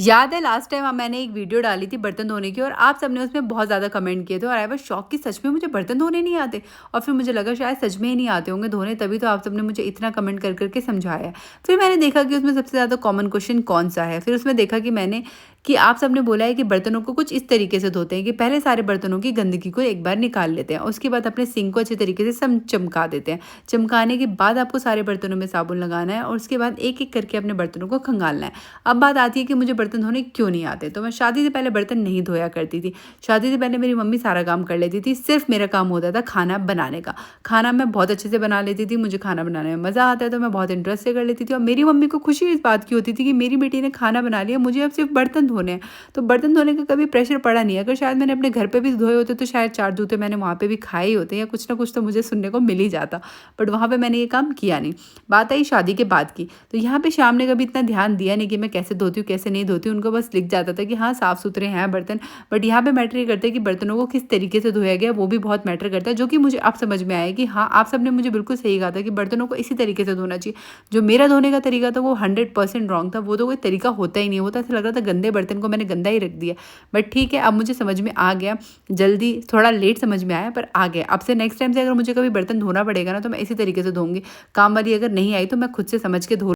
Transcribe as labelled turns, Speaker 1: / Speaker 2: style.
Speaker 1: याद है last time मैंने एक वीडियो डाली थी बर्तन धोने की और आप सबने उसमें बहुत ज़्यादा कमेंट किए थे और आई वाज शॉक कि सच में मुझे बर्तन धोने नहीं आते। और फिर मुझे लगा शायद सच में ही नहीं आते होंगे धोने, तभी तो आप सबने मुझे इतना कमेंट कर करके समझाया है। फिर मैंने देखा कि उसमें सबसे ज़्यादा कॉमन क्वेश्चन कौन सा है, फिर उसमें देखा कि मैंने कि आप सबने बोला है कि बर्तनों को कुछ इस तरीके से धोते हैं कि पहले सारे बर्तनों की गंदगी को एक बार निकाल लेते हैं, उसके बाद अपने सिंक को अच्छे तरीके से सम चमका देते हैं। चमकाने के बाद आपको सारे बर्तनों में साबुन लगाना है और उसके बाद एक एक करके अपने बर्तनों को खंगालना है। अब बात आती है कि मुझे बर्तन धोने क्यों नहीं आते। तो मैं शादी से पहले बर्तन नहीं धोया करती थी। शादी से पहले मेरी मम्मी सारा काम कर लेती थी, सिर्फ मेरा काम होता था खाना बनाने का। खाना मैं बहुत अच्छे से बना लेती थी, मुझे खाना बनाने में मज़ा आता है तो मैं बहुत इंटरेस्ट से कर लेती थी और मेरी मम्मी को खुशी इस बात की होती थी कि मेरी बेटी ने खाना बना लिया, मुझे अब सिर्फ बर्तन धोने हैं। तो बर्तन धोने का कभी प्रेशर पड़ा नहीं है। अगर शायद मैंने अपने घर पे भी धोए होते तो शायद 4 जूते मैंने वहाँ पे भी खाए ही होते या कुछ ना कुछ तो मुझे सुनने को मिल ही जाता। बट वहाँ पे मैंने ये काम किया नहीं। बात आई शादी के बाद की, तो यहाँ पे श्याम ने कभी इतना ध्यान दिया नहीं कि मैं कैसे धोती हूँ कैसे नहीं धोती हूँ। उनको बस लिख जाता था कि हाँ साफ़ सुथरे हैं बर्तन। बट यहाँ पे मैटर ये करता है कि बर्तनों को किस तरीके से धोया गया वो भी बहुत मैटर करता है, जो कि मुझे अब समझ में आया कि हाँ आप सबने मुझे बिल्कुल सही कहा था कि बर्तनों को इसी तरीके से धोना चाहिए। जो मेरा धोने का तरीका था वो 100% रॉन्ग था। वो तो कोई तरीका होता ही नहीं, वो तो ऐसा लग रहा था गंदे बर्तन को मैंने गंदा ही रख दिया। बट ठीक है, अब मुझे समझ में आ गया। जल्दी थोड़ा लेट समझ में आया पर आ गया। अब से नेक्स्ट टाइम से अगर मुझे कभी बर्तन धोना पड़ेगा ना तो मैं इसी तरीके से धोऊंगी। काम वाली अगर नहीं आई तो मैं खुद से समझ के धो